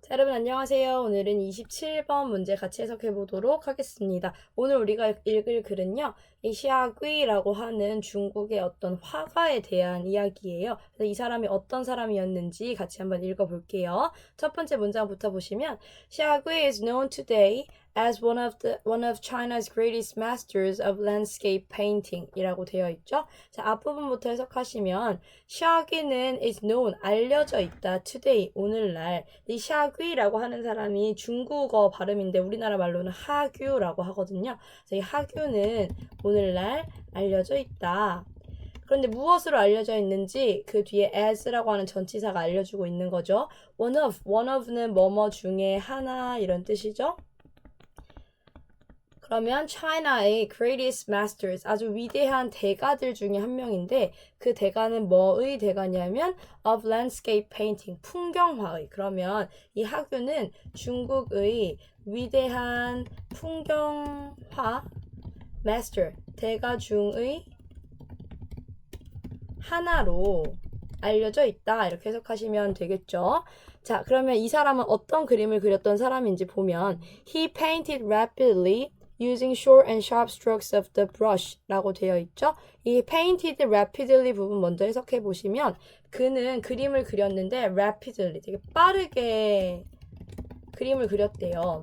자, 여러분 안녕하세요. 오늘은 27번 문제 같이 해석해 보도록 하겠습니다. 오늘 우리가 읽을 글은요. 이 시아귀라고 하는 중국의 어떤 화가에 대한 이야기예요. 그래서 이 사람이 어떤 사람이었는지 같이 한번 읽어 볼게요. 첫 번째 문장부터 보시면 시아귀 is known today as one of China's greatest masters of landscape painting 이라고 되어 있죠. 자, 앞부분부터 해석하시면 샤귀는 is known 알려져 있다 today 오늘날 이 샤귀라고 하는 사람이 중국어 발음인데 우리나라 말로는 하규라고 하거든요. 그래서 이 하규는 오늘날 알려져 있다. 그런데 무엇으로 알려져 있는지 그 뒤에 as라고 하는 전치사가 알려주고 있는 거죠. one of는 뭐뭐 중에 하나 이런 뜻이죠. 그러면 China의 greatest masters, 아주 위대한 대가들 중에 한 명인데 그 대가는 뭐의 대가냐면 of landscape painting, 풍경화의. 그러면 이 하규는 중국의 위대한 풍경화 master, 대가 중의 하나로 알려져 있다. 이렇게 해석하시면 되겠죠. 자, 그러면 이 사람은 어떤 그림을 그렸던 사람인지 보면 He painted rapidly using short and sharp strokes of the brush 라고 되어 있죠. 이 painted rapidly 부분 먼저 해석해 보시면 그는 그림을 그렸는데 rapidly 되게 빠르게 그림을 그렸대요.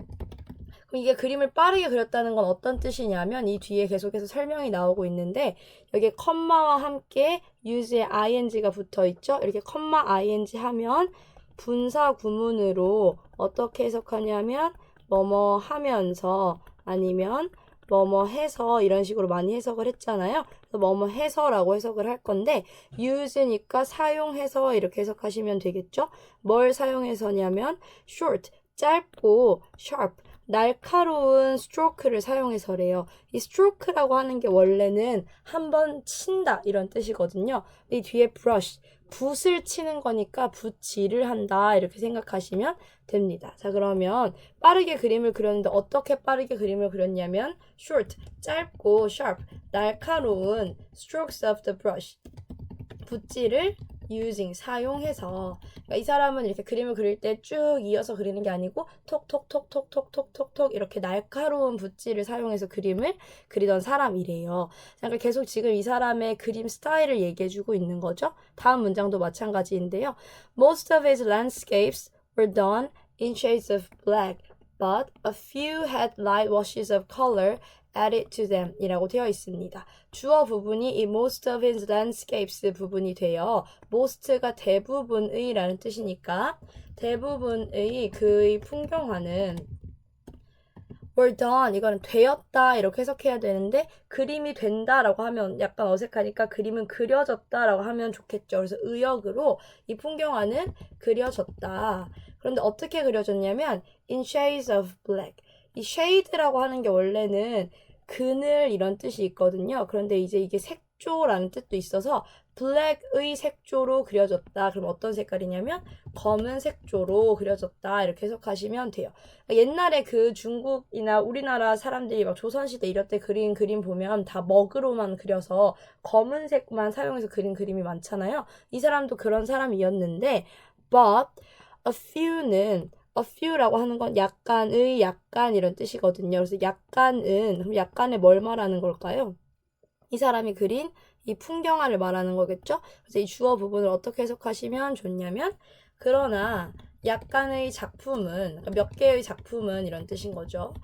그럼 이게 그림을 빠르게 그렸다는 건 어떤 뜻이냐면 이 뒤에 계속해서 설명이 나오고 있는데 여기에 컴마와 함께 use에 ing가 붙어 있죠. 이렇게 컴마 ing 하면 분사 구문으로 어떻게 해석하냐면 뭐뭐 하면서 아니면 뭐뭐 해서 이런 식으로 많이 해석을 했잖아요. 그래서 뭐뭐 해서라고 해석을 할 건데 use니까 사용해서 이렇게 해석하시면 되겠죠. 뭘 사용해서냐면 short, 짧고 sharp, 날카로운 스트로크를 사용해서래요. 이 스트로크라고 하는 게 원래는 한번 친다 이런 뜻이거든요. 이 뒤에 brush, 붓을 치는 거니까 붓질을 한다 이렇게 생각하시면 됩니다. 자, 그러면 빠르게 그림을 그렸는데 어떻게 빠르게 그림을 그렸냐면 short, 짧고 sharp, 날카로운 strokes of the brush, 붓질을 using, 사용해서. 그러니까 이 사람은 이렇게 그림을 그릴 때 쭉 이어서 그리는 게 아니고 톡톡톡톡톡톡톡톡 이렇게 날카로운 붓질을 사용해서 그림을 그리던 사람이래요. 그러니까 계속 지금 이 사람의 그림 스타일을 얘기해주고 있는 거죠. 다음 문장도 마찬가지인데요. Most of his landscapes were done in shades of black, but a few had light washes of color added to them 이라고 되어 있습니다. 주어 부분이 이 most of his landscapes 부분이 돼요. most가 대부분의 라는 뜻이니까 대부분의 그의 풍경화는 were done 이거는 되었다 이렇게 해석해야 되는데 그림이 된다라고 하면 약간 어색하니까 그림은 그려졌다라고 하면 좋겠죠. 그래서 의역으로 이 풍경화는 그려졌다. 그런데 어떻게 그려졌냐면 in shades of black 이 shade라고 하는 게 원래는 그늘 이런 뜻이 있거든요. 그런데 이제 이게 색조라는 뜻도 있어서 black의 색조로 그려졌다. 그럼 어떤 색깔이냐면 검은 색조로 그려졌다. 이렇게 해석하시면 돼요. 옛날에 그 중국이나 우리나라 사람들이 막 조선시대 이럴 때 그린 그림 보면 다 먹으로만 그려서 검은색만 사용해서 그린 그림이 많잖아요. 이 사람도 그런 사람이었는데 but a few는 a few라고 하는 건 약간의 약간 이런 뜻이거든요. 그래서 약간은 그럼 약간에 뭘 말하는 걸까요? 이 사람이 그린 이 풍경화를 말하는 거겠죠? 그래서 이 주어 부분을 어떻게 해석하시면 좋냐면 그러나 약간의 작품은 몇 개의 작품은 이런 뜻인 거죠.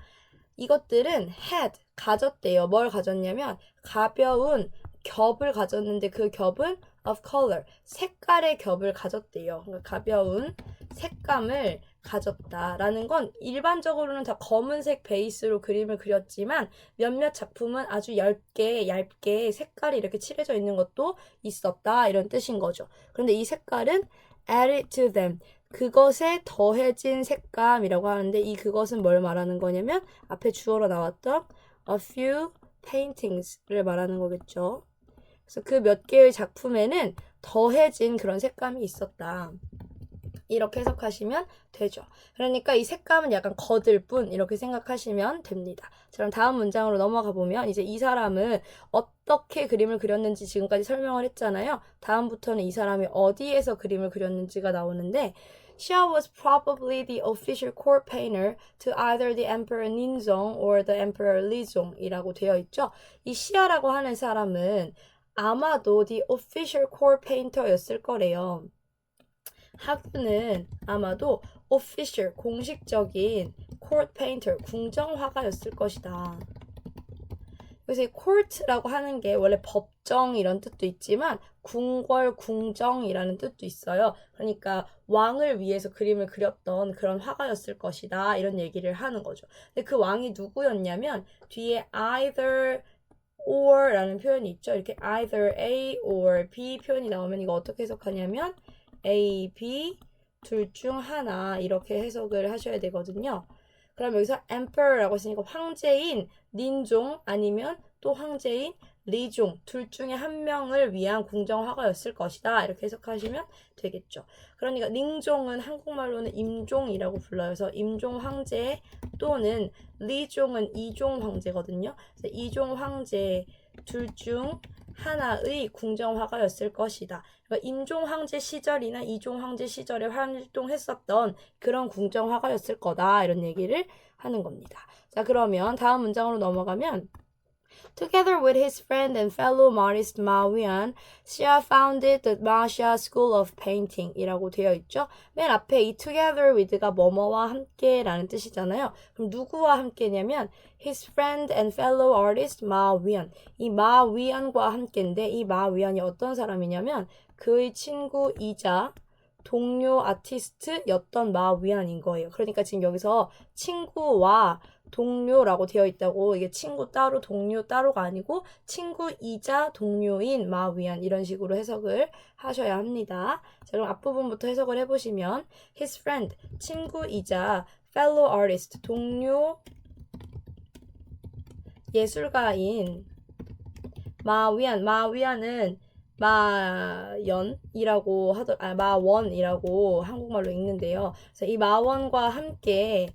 이것들은 had 가졌대요. 뭘 가졌냐면 가벼운 겹을 가졌는데 그 겹은 of color 색깔의 겹을 가졌대요. 그러니까 가벼운 색감을 가졌다라는 건 일반적으로는 다 검은색 베이스로 그림을 그렸지만 몇몇 작품은 아주 얇게 색깔이 이렇게 칠해져 있는 것도 있었다 이런 뜻인 거죠. 그런데 이 색깔은 added to them 그것에 더해진 색감이라고 하는데 이 그것은 뭘 말하는 거냐면 앞에 주어로 나왔던 a few paintings를 말하는 거겠죠. 그래서 그 몇 개의 작품에는 더해진 그런 색감이 있었다. 이렇게 해석하시면 되죠. 그러니까 이 색감은 약간 거들 뿐 이렇게 생각하시면 됩니다. 자, 그럼 다음 문장으로 넘어가 보면 이제 이 사람은 어떻게 그림을 그렸는지 지금까지 설명을 했잖아요. 다음부터는 이 사람이 어디에서 그림을 그렸는지가 나오는데 Xia was probably the official court painter to either the Emperor Ninzong or the Emperor Lizong 이라고 되어 있죠. 이 시아라고 하는 사람은 아마도 the official court painter였을 거래요. 하규는 아마도 official, 공식적인 court painter, 궁정화가였을 것이다. 그래서 이 court라고 하는 게 원래 법정 이런 뜻도 있지만 궁궐, 궁정이라는 뜻도 있어요. 그러니까 왕을 위해서 그림을 그렸던 그런 화가였을 것이다. 이런 얘기를 하는 거죠. 근데 그 왕이 누구였냐면 뒤에 either or 라는 표현이 있죠. 이렇게 either A or B 표현이 나오면 이거 어떻게 해석하냐면 A, B 둘 중 하나 이렇게 해석을 하셔야 되거든요. 그럼 여기서 emperor라고 했으니까 황제인 닌종 아니면 또 황제인 리종 둘 중에 한 명을 위한 궁정화가였을 것이다. 이렇게 해석하시면 되겠죠. 그러니까 닝종은 한국말로는 임종이라고 불러요. 그래서 임종 황제 또는 리종은 이종 황제거든요. 그래서 이종 황제 둘 중 하나의 궁정화가였을 것이다. 그러니까 임종 황제 시절이나 이종 황제 시절에 활동했었던 그런 궁정화가였을 거다. 이런 얘기를 하는 겁니다. 자, 그러면 다음 문장으로 넘어가면 Together with his friend and fellow artist Ma Wian, Xia founded the Ma Xia School of Painting 이라고 되어 있죠. 맨 앞에 이 together with가 뭐뭐와 함께라는 뜻이잖아요. 그럼 누구와 함께냐면 his friend and fellow artist Ma Wian. 이 Ma Wian과 함께인데 이 Ma Wian이 어떤 사람이냐면 그의 친구이자 동료 아티스트였던 마 위안인 거예요. 그러니까 지금 여기서 친구와 동료라고 되어 있다고 이게 친구 따로 동료 따로가 아니고 친구이자 동료인 마 위안 이런 식으로 해석을 하셔야 합니다. 자, 그럼 앞부분부터 해석을 해보시면 his friend 친구이자 fellow artist 동료 예술가인 마위안은 마연이라고 마원이라고 한국말로 읽는데요. 그래서 이 마원과 함께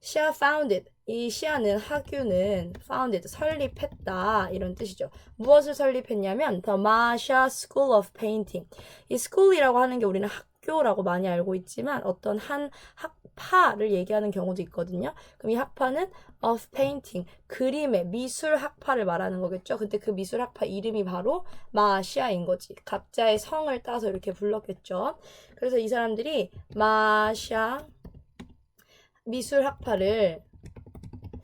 Xia founded 이 시아는 하규는 founded 설립했다 이런 뜻이죠. 무엇을 설립했냐면 The Ma Xia School of Painting. 이 school이라고 하는 게 우리는 학교라고 많이 알고 있지만 어떤 한 학파를 얘기하는 경우도 있거든요. 그럼 이 학파는 of painting 그림의 미술 학파를 말하는 거겠죠. 근데 그 미술 학파 이름이 바로 마시아인 거지. 각자의 성을 따서 이렇게 불렀겠죠. 그래서 이 사람들이 마시아 미술 학파를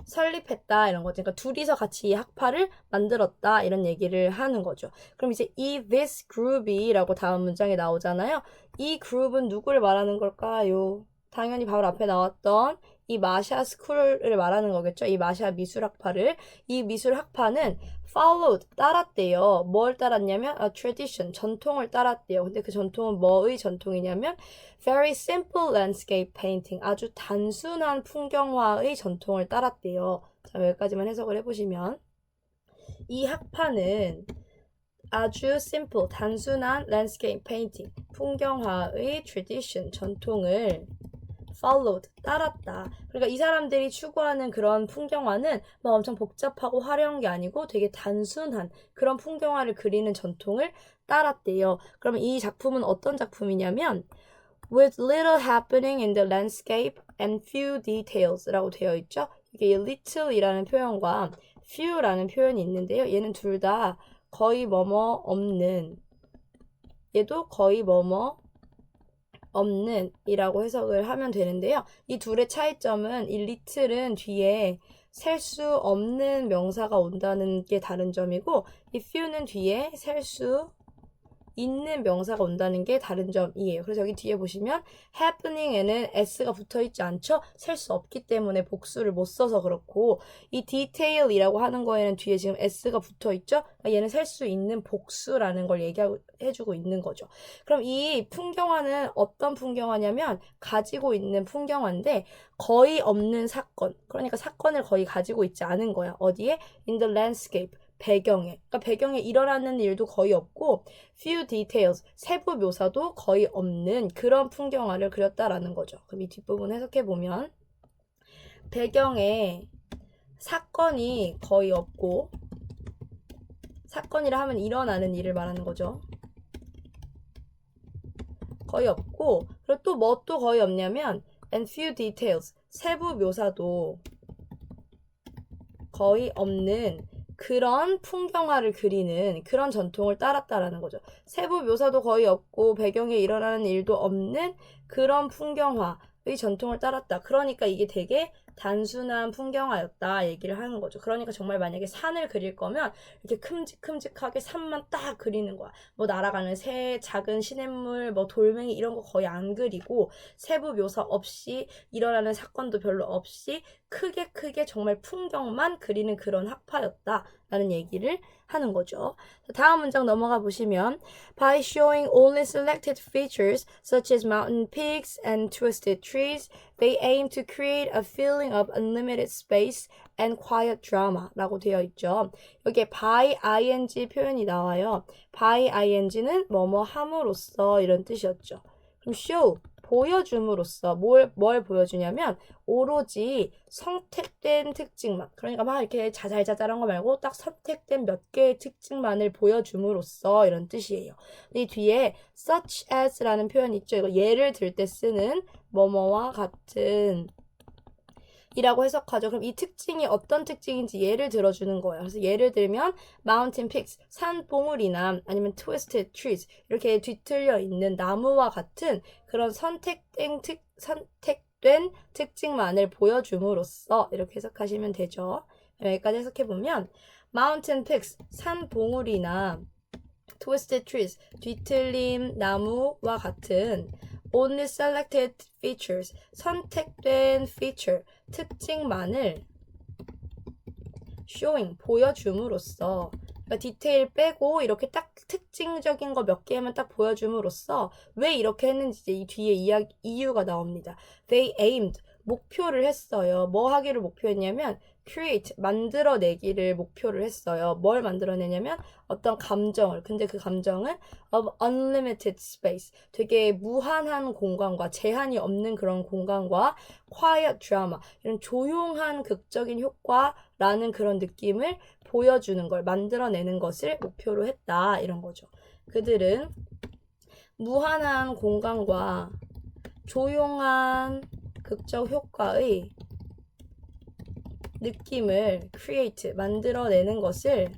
설립했다 이런 거죠. 그러니까 둘이서 같이 이 학파를 만들었다 이런 얘기를 하는 거죠. 그럼 이제 이 this group이라고 다음 문장에 나오잖아요. 이 그룹은 누구를 말하는 걸까요? 당연히 바로 앞에 나왔던 이 마샤 스쿨을 말하는 거겠죠. 이 마샤 미술 학파를. 이 미술 학파는 followed 따랐대요. 뭘 따랐냐면 tradition 전통을 따랐대요. 근데 그 전통은 뭐의 전통이냐면 very simple landscape painting 아주 단순한 풍경화의 전통을 따랐대요. 자, 여기까지만 해석을 해보시면 이 학파는 아주 simple 단순한 landscape painting 풍경화의 tradition 전통을 followed 따랐다. 그러니까 이 사람들이 추구하는 그런 풍경화는 막 엄청 복잡하고 화려한 게 아니고 되게 단순한 그런 풍경화를 그리는 전통을 따랐대요. 그러면 이 작품은 어떤 작품이냐면 with little happening in the landscape and few details 라고 되어 있죠. 이게 little이라는 표현과 few라는 표현이 있는데요. 얘는 둘 다 거의 뭐뭐 없는 얘도 거의 뭐뭐 없는 이라고 해석을 하면 되는데요. 이 둘의 차이점은 이 little은 뒤에 셀 수 없는 명사가 온다는 게 다른 점이고 이 few는 뒤에 셀 수 있는 명사가 온다는 게 다른 점이에요. 그래서 여기 뒤에 보시면 happening에는 s가 붙어있지 않죠? 셀 수 없기 때문에 복수를 못 써서 그렇고 이 detail이라고 하는 거에는 뒤에 지금 s가 붙어있죠? 그러니까 얘는 셀 수 있는 복수라는 걸 얘기해주고 있는 거죠. 그럼 이 풍경화는 어떤 풍경화냐면 가지고 있는 풍경화인데 거의 없는 사건 그러니까 사건을 거의 가지고 있지 않은 거야. 어디에? In the landscape 그러니까 배경에 일어나는 일도 거의 없고 few details, 세부 묘사도 거의 없는 그런 풍경화를 그렸다라는 거죠. 그럼 이 뒷부분 해석해 보면 배경에 사건이 거의 없고 사건이라 하면 일어나는 일을 말하는 거죠. 거의 없고 그리고 또 뭐 또 거의 없냐면 and few details, 세부 묘사도 거의 없는 그런 풍경화를 그리는 그런 전통을 따랐다라는 거죠. 세부 묘사도 거의 없고 배경에 일어나는 일도 없는 그런 풍경화의 전통을 따랐다. 그러니까 이게 되게 단순한 풍경화였다 얘기를 하는 거죠. 그러니까 정말 만약에 산을 그릴 거면 이렇게 큼직큼직하게 산만 딱 그리는 거야. 뭐 날아가는 새, 작은 시냇물, 뭐 돌멩이 이런 거 거의 안 그리고 세부 묘사 없이 일어나는 사건도 별로 없이 크게 정말 풍경만 그리는 그런 학파였다라는 얘기를 하는 거죠. 다음 문장 넘어가 보시면 By showing only selected features such as mountain peaks and twisted trees, they aim to create a feeling of unlimited space and quiet drama 라고 되어 있죠. 여기에 by ing 표현이 나와요. by ing는 뭐뭐 함으로써 이런 뜻이었죠. 그럼 show 보여줌으로써 뭘 보여주냐면 오로지 선택된 특징만, 그러니까 막 이렇게 자잘자잘한 거 말고 딱 선택된 몇 개의 특징만을 보여줌으로써 이런 뜻이에요. 이 뒤에 such as라는 표현이 있죠. 이거 예를 들 때 쓰는 뭐뭐와 같은 이라고 해석하죠. 그럼 이 특징이 어떤 특징인지 예를 들어주는 거예요. 그래서 예를 들면 mountain peaks, 산봉우리나 아니면 twisted trees, 이렇게 뒤틀려 있는 나무와 같은 그런 선택된 특징만을 보여줌으로써 이렇게 해석하시면 되죠. 여기까지 해석해보면 mountain peaks, 산봉우리나 twisted trees, 뒤틀림 나무와 같은 only selected features, 선택된 feature, 특징만을 showing, 보여줌으로써, 그러니까 디테일 빼고 이렇게 딱 특징적인 거 몇 개만 딱 보여줌으로써 왜 이렇게 했는지 이 뒤에 이유가 나옵니다. They aimed, 목표를 했어요. 뭐 하기를 목표했냐면 create, 만들어내기를 목표를 했어요. 뭘 만들어내냐면 어떤 감정을. 근데 그 감정은 of unlimited space, 되게 무한한 공간과 제한이 없는 그런 공간과 quiet drama, 이런 조용한 극적인 효과라는 그런 느낌을 보여주는 걸, 만들어내는 것을 목표로 했다. 이런 거죠. 그들은 무한한 공간과 조용한 극적 효과의 느낌을 create, 만들어내는 것을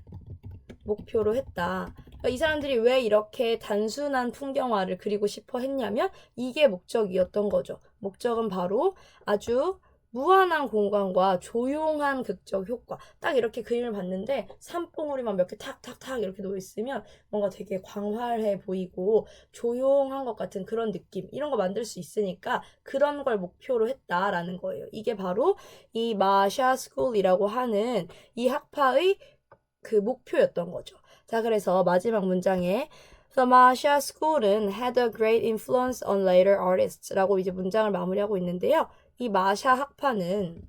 목표로 했다. 그러니까 이 사람들이 왜 이렇게 단순한 풍경화를 그리고 싶어 했냐면 이게 목적이었던 거죠. 목적은 바로 아주 무한한 공간과 조용한 극적 효과. 딱 이렇게 그림을 봤는데 산봉우리만 몇 개 탁탁탁 이렇게 놓여있으면 뭔가 되게 광활해 보이고 조용한 것 같은 그런 느낌. 이런 거 만들 수 있으니까 그런 걸 목표로 했다라는 거예요. 이게 바로 이 마샤 스쿨이라고 하는 이 학파의 그 목표였던 거죠. 자, 그래서 마지막 문장에 The Masha School은 had a great influence on later artists 라고 이제 문장을 마무리하고 있는데요. 이 마샤 학파는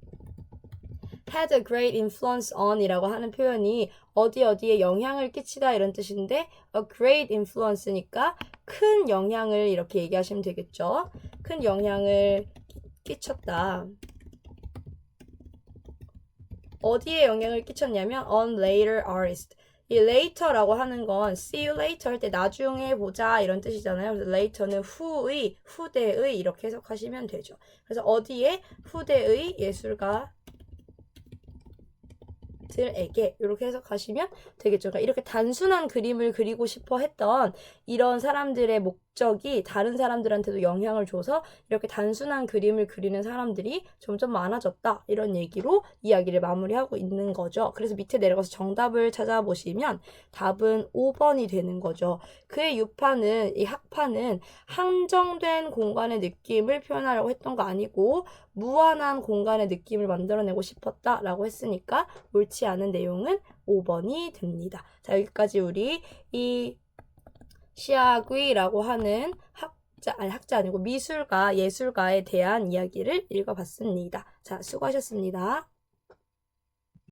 had a great influence on 이라고 하는 표현이 어디에 영향을 끼치다 이런 뜻인데 a great influence니까 큰 영향을 이렇게 얘기하시면 되겠죠. 큰 영향을 끼쳤다. 어디에 영향을 끼쳤냐면 on later artist. 이 later라고 하는 건 see you later 할 때 나중에 보자 이런 뜻이잖아요. 그래서 later는 후의, 후대의 이렇게 해석하시면 되죠. 그래서 어디에 후대의 예술가 들에게 이렇게 해석하시면 되겠죠. 그러니까 이렇게 단순한 그림을 그리고 싶어 했던 이런 사람들의 목적이 다른 사람들한테도 영향을 줘서 이렇게 단순한 그림을 그리는 사람들이 점점 많아졌다. 이런 얘기로 이야기를 마무리하고 있는 거죠. 그래서 밑에 내려가서 정답을 찾아보시면 답은 5번이 되는 거죠. 그의 유파는, 이 학파는 한정된 공간의 느낌을 표현하려고 했던 거 아니고 무한한 공간의 느낌을 만들어내고 싶었다라고 했으니까 옳지 않은 내용은 5번이 됩니다. 자, 여기까지 우리 이 시아귀라고 하는 학자 아니고 미술가, 예술가에 대한 이야기를 읽어봤습니다. 자, 수고하셨습니다.